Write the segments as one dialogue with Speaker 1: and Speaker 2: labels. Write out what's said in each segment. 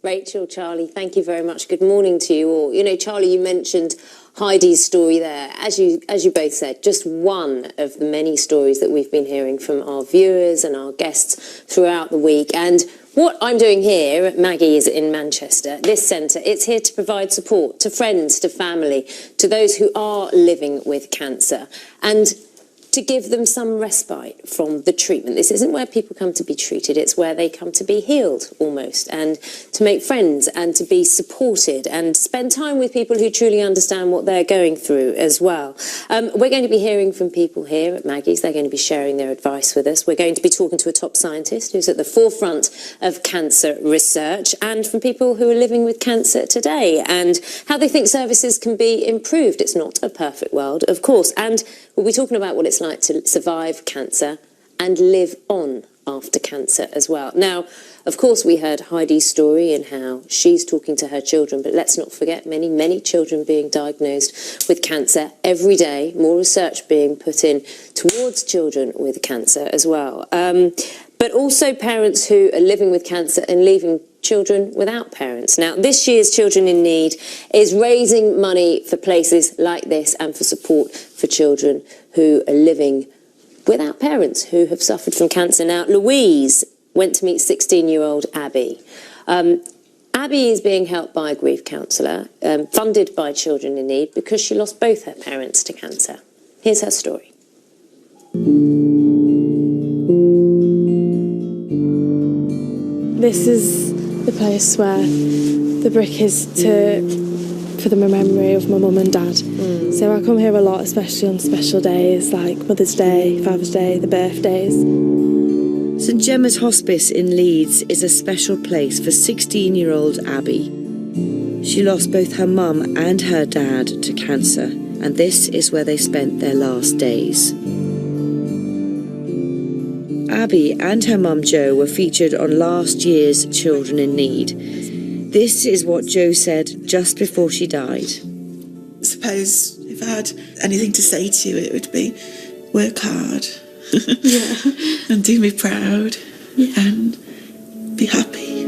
Speaker 1: Rachel, Charlie, thank you very much. Good morning to you all. You know, Charlie, you mentioned Heidi's story there. As you both said, just one of the many stories that we've been hearing from our viewers and our guests throughout the week. And what I'm doing here at Maggie's in Manchester, this centre, it's here to provide support to friends, to family, to those who are living with cancer, and to give them some respite from the treatment. This isn't where people come to be treated, it's where they come to be healed, almost, and to make friends and to be supported and spend time with people who truly understand what they're going through as well. We're going to be hearing from people here at Maggie's. They're going to be sharing their advice with us. We're going to be talking to a top scientist who's at the forefront of cancer research, and from people who are living with cancer today and how they think services can be improved. It's not a perfect world, of course, and we'll be talking about what it's like to survive cancer and live on after cancer as well. Now, of course, we heard Heidi's story and how she's talking to her children, but let's not forget many children being diagnosed with cancer every day, more research being put in towards children with cancer as well. But also parents who are living with cancer and leaving children without parents. Now, this year's Children in Need is raising money for places like this and for support for children who are living without parents who have suffered from cancer. Now, Louise went to meet 16-year-old Abby. Abby is being helped by a grief counsellor, funded by Children in Need, because she lost both her parents to cancer. Here's her story.
Speaker 2: This is the place where the brick is for the memory of my mum and dad. So I come here a lot, especially on special days like Mother's Day, Father's Day, the birthdays.
Speaker 3: St Gemma's Hospice in Leeds is a special place for 16-year-old Abby. She lost both her mum and her dad to cancer, and this is where they spent their last days. Abby and her mum Jo were featured on last year's Children in Need. This is what Jo said just before she died.
Speaker 4: I suppose if I had anything to say to you, it would be work hard and do me proud and be happy.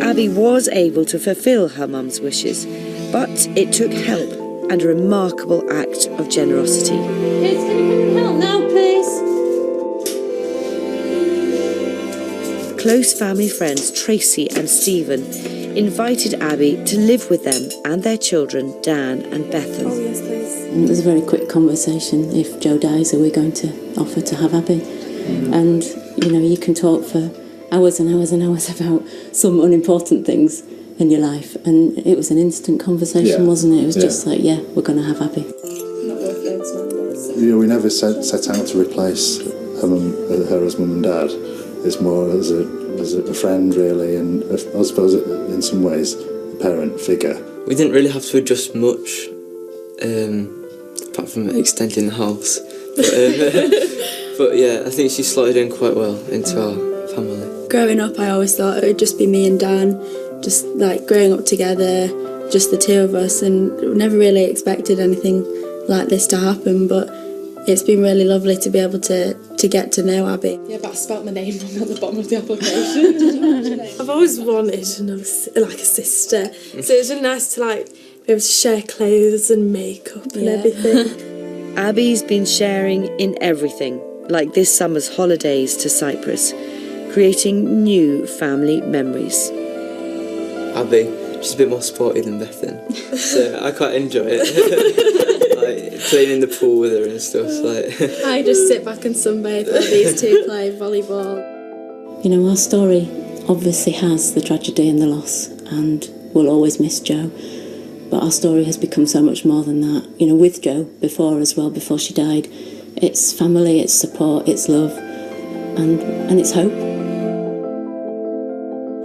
Speaker 3: Abby was able to fulfil her mum's wishes, but it took help and a remarkable act of generosity.
Speaker 1: Kids, can you come and help now, please?
Speaker 3: Close family friends Tracy and Stephen invited Abby to live with them and their children Dan and Bethan.
Speaker 2: Oh yes, please.
Speaker 5: It was a very quick conversation. If Jo dies, are we going to offer to have Abby? And you know, you can talk for hours and hours and hours about some unimportant things in your life, and it was an instant conversation, wasn't it? It was just like, yeah, we're going to have Abby.
Speaker 6: We never set out to replace her as mum and dad. It's more as a friend, really, and I suppose in some ways a parent figure.
Speaker 7: We didn't really have to adjust much, apart from extending the house. But yeah, I think she slotted in quite well into our family.
Speaker 8: Growing up, I always thought it would just be me and Dan, just like growing up together, just the two of us, and never really expected anything like this to happen, but it's been really lovely to be able to get to know Abby.
Speaker 2: Yeah, but I spelt my name wrong at the bottom of the application. I've always wanted another, like a sister, so it's really nice to like be able to share clothes and makeup and everything.
Speaker 3: Abby's been sharing in everything, like this summer's holidays to Cyprus, creating new family memories.
Speaker 7: Abby, she's a bit more sporty than Bethan, so I quite enjoy it. Like playing in the pool with her and stuff. Like
Speaker 8: I just sit back and sunbathe while these two play volleyball.
Speaker 5: You know, our story obviously has the tragedy and the loss, and we'll always miss Jo. But our story has become so much more than that. You know, with Jo before as well, before she died, it's family, it's support, it's love, and it's hope.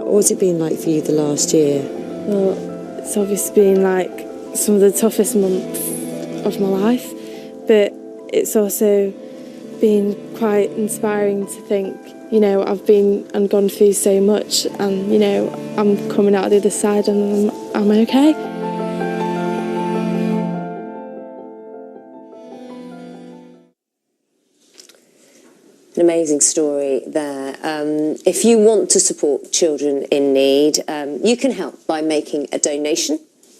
Speaker 3: What's it been like for you the last year?
Speaker 2: Well, it's obviously been like some of the toughest months of my life, but it's also been quite inspiring to think, you know, I've been and gone through so much, and you know, I'm coming out the other side and I'm okay.
Speaker 1: An amazing story there. If you want to support children in need, you can help by making a donation.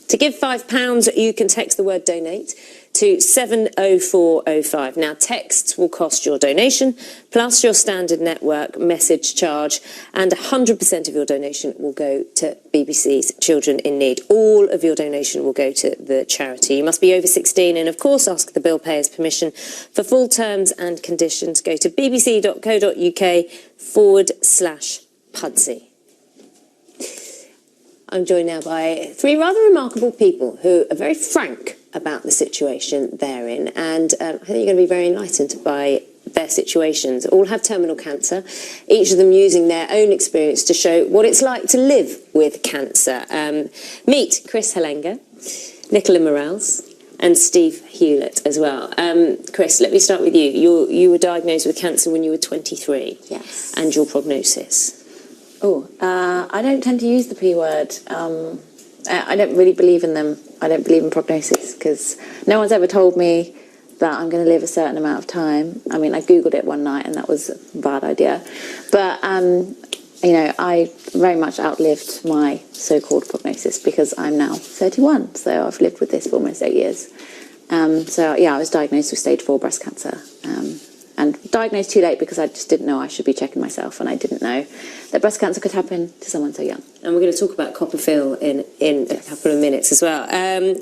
Speaker 1: To give £5, you can text the word donate to 70405. Now, texts will cost your donation, plus your standard network message charge, and 100% of your donation will go to BBC's Children in Need. All of your donation will go to the charity. You must be over 16 and, of course, ask the bill payer's permission. For full terms and conditions, go to bbc.co.uk/Pudsey. I'm joined now by three rather remarkable people who are very frank about the situation they're in, and I think you're going to be very enlightened by their situations. All have terminal cancer, each of them using their own experience to show what it's like to live with cancer. Meet Chris Hellenger, Nicola Murrells, and Steve Hewlett as well. Chris, let me start with you. You were diagnosed with cancer when you were 23.
Speaker 9: Yes.
Speaker 1: And your prognosis?
Speaker 9: I don't tend to use the P word. I don't really believe in them. I don't believe in prognosis because no one's ever told me that I'm going to live a certain amount of time. I mean, I Googled it one night and that was a bad idea. But, I very much outlived my so-called prognosis because I'm now 31. So I've lived with this for almost 8 years. I was diagnosed with stage 4 breast cancer. And diagnosed too late because I just didn't know I should be checking myself, and I didn't know that breast cancer could happen to someone so young.
Speaker 1: And we're going to talk about Copperfield in a couple of minutes as well.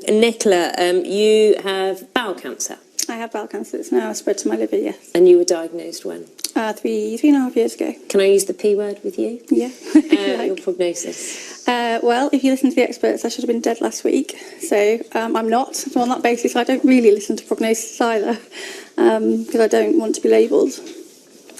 Speaker 1: Nicola, you have bowel cancer.
Speaker 10: I have bowel cancer. It's now spread to my liver, yes.
Speaker 1: And you were diagnosed when?
Speaker 10: 3.5 years ago.
Speaker 1: Can I use the P word with you?
Speaker 10: Yeah.
Speaker 1: Your prognosis?
Speaker 10: Well, if you listen to the experts, I should have been dead last week. So I'm not. So on that basis, I don't really listen to prognosis either because I don't want to be labelled.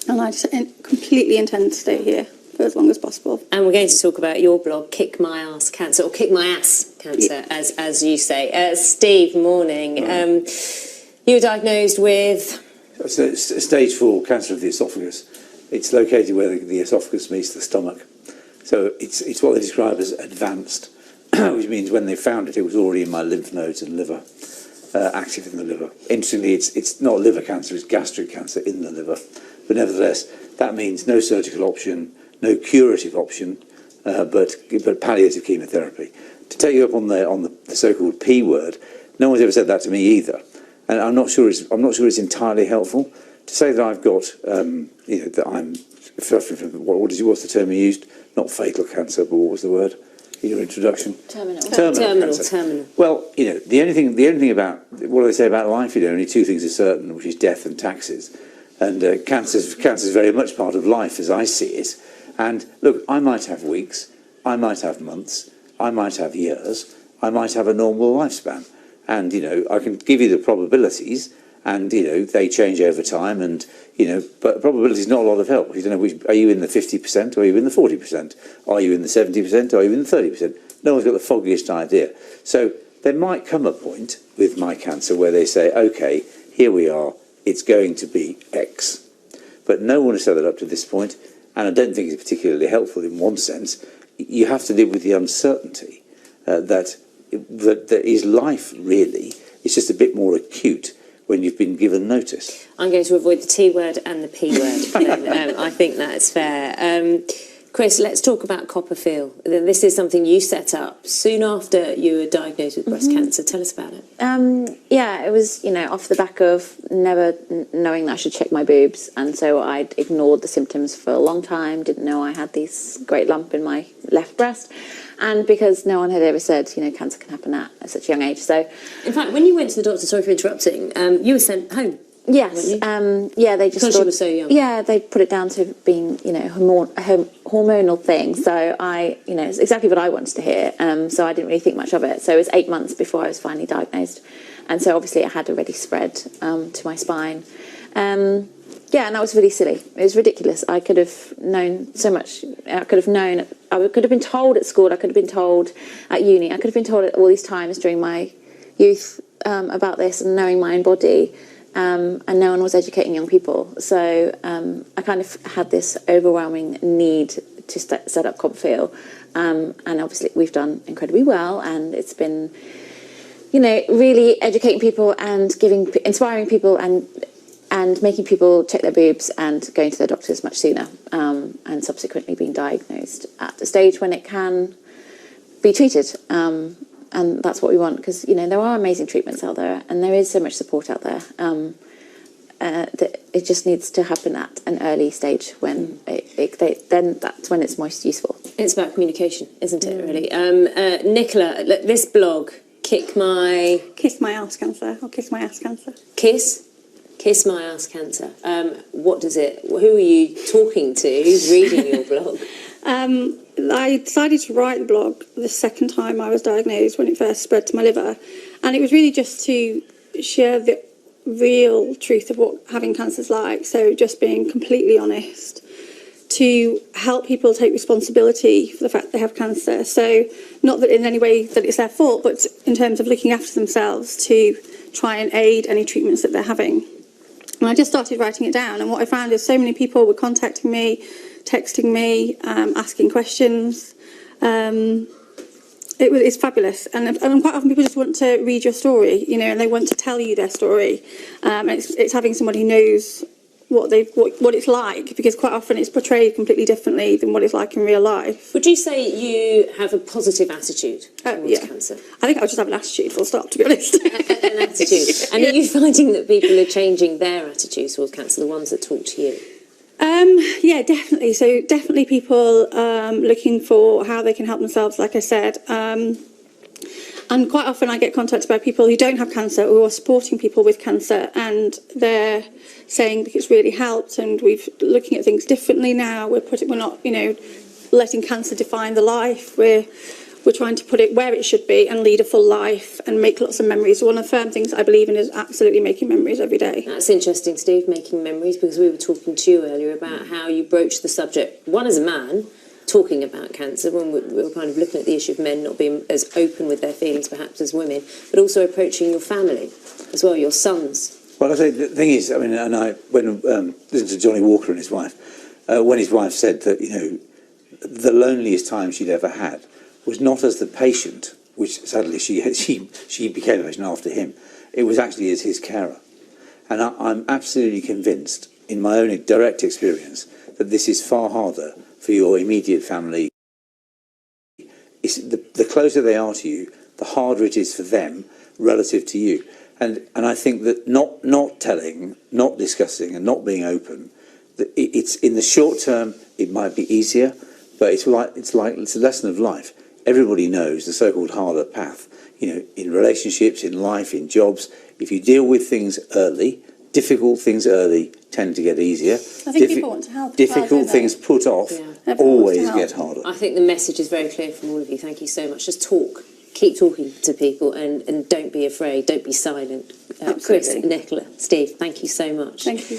Speaker 10: And I just completely intend to stay here for as long as possible.
Speaker 1: And we're going to talk about your blog, Kick My Ass Cancer, or Kick My Ass Cancer,
Speaker 10: yeah.
Speaker 1: as you say. Steve, morning. You were diagnosed with...
Speaker 11: Stage 4 cancer of the esophagus. It's located where the esophagus meets the stomach. So it's what they describe as advanced, which means when they found it, it was already in my lymph nodes and liver, active in the liver. Interestingly, it's not liver cancer, it's gastric cancer in the liver. But nevertheless, that means no surgical option, no curative option, but palliative chemotherapy. To take you up on the so-called P word, no one's ever said that to me either. And I'm not sure it's entirely helpful to say that I've got, that I'm suffering from what's the term you used? Not fatal cancer, but what was the word in your introduction?
Speaker 9: Terminal
Speaker 11: cancer.
Speaker 9: Terminal.
Speaker 11: Well, the only thing about what do they say about life? Only two things are certain, which is death and taxes. And cancer is very much part of life as I see it. And look, I might have weeks, I might have months, I might have years, I might have a normal lifespan. And, I can give you the probabilities and, they change over time and, but probability is not a lot of help. You don't know, are you in the 50% or are you in the 40%? Are you in the 70% or are you in the 30%? No one's got the foggiest idea. So there might come a point with my cancer where they say, OK, here we are, it's going to be X. But no one has said that up to this point, and I don't think it's particularly helpful in one sense. You have to live with the uncertainty that is life, really. It's just a bit more acute when you've been given notice.
Speaker 1: I'm going to avoid the T word and the P word. I think that's fair. Chris, let's talk about Copperfield. This is something you set up soon after you were diagnosed with breast cancer. Tell us about it.
Speaker 9: It was, off the back of never knowing that I should check my boobs. And so I'd ignored the symptoms for a long time, didn't know I had this great lump in my left breast. And because no one had ever said, cancer can happen at such a young age. So,
Speaker 1: in fact, when you went to the doctor, sorry for interrupting, you were sent home.
Speaker 9: Yes. They just
Speaker 1: because you were so young.
Speaker 9: Yeah, they put it down to being, a hormonal thing. So it's exactly what I wanted to hear. So I didn't really think much of it. So it was 8 months before I was finally diagnosed, and so obviously it had already spread to my spine. And that was really silly. It was ridiculous. I could have known so much. I could have been told at school. I could have been told at uni. I could have been told at all these times during my youth about this and knowing my own body. And no one was educating young people. So I kind of had this overwhelming need to set up Copperfield. And obviously we've done incredibly well. And it's been, really educating people and inspiring people and and making people check their boobs and going to their doctors much sooner, and subsequently being diagnosed at a stage when it can be treated. And that's what we want, because there are amazing treatments out there, and there is so much support out there. That it just needs to happen at an early stage when then that's when it's most useful.
Speaker 1: It's about communication, isn't it, really? Nicola, this blog, Kiss My
Speaker 10: Ass Cancer, or Kiss My Ass Cancer.
Speaker 1: Kiss My Ass Cancer. What does it... Who are you talking to? Who's reading your blog?
Speaker 10: I decided to write the blog the second time I was diagnosed, when it first spread to my liver. And it was really just to share the real truth of what having cancer is like. So just being completely honest, to help people take responsibility for the fact they have cancer. So not that in any way that it's their fault, but in terms of looking after themselves to try and aid any treatments that they're having. And I just started writing it down, and what I found is so many people were contacting me, texting me, asking questions. It's fabulous, and quite often people just want to read your story, and they want to tell you their story. And it's having somebody who knows what it's like, because quite often it's portrayed completely differently than what it's like in real life.
Speaker 1: Would you say you have a positive attitude towards cancer?
Speaker 10: I think I just have an attitude, full stop, to be honest.
Speaker 1: An attitude. And are you finding that people are changing their attitudes towards cancer, the ones that talk to you?
Speaker 10: Yeah, definitely. So definitely people looking for how they can help themselves, like I said. And quite often I get contacted by people who don't have cancer, who are supporting people with cancer, and they're saying that it's really helped, and we're looking at things differently now. We're not, letting cancer define the life. We're trying to put it where it should be and lead a full life and make lots of memories. One of the firm things I believe in is absolutely making memories every day.
Speaker 1: That's interesting, Steve, making memories, because we were talking to you earlier about how you broach the subject, one as a man, talking about cancer, when we were kind of looking at the issue of men not being as open with their feelings perhaps as women, but also approaching your family as well, your sons.
Speaker 11: Well, I say the thing is, I mean, and I when listened to Johnny Walker and his wife, when his wife said that the loneliest time she'd ever had was not as the patient, which sadly she became a patient after him. It was actually as his carer, and I'm absolutely convinced, in my own direct experience, that this is far harder for your immediate family. The closer they are to you, the harder it is for them relative to you. And I think that not telling, not discussing, and not being open, that it's in the short term it might be easier, but it's a lesson of life. Everybody knows the so-called harder path. In relationships, in life, in jobs. If you deal with things early, difficult things early tend to get easier.
Speaker 10: I think people want to help.
Speaker 11: Difficult things put off always get harder.
Speaker 1: I think the message is very clear from all of you. Thank you so much. Just talk. Keep talking to people, and don't be afraid. Don't be silent. Chris, Nicola, Steve, thank you so much.
Speaker 10: Thank you.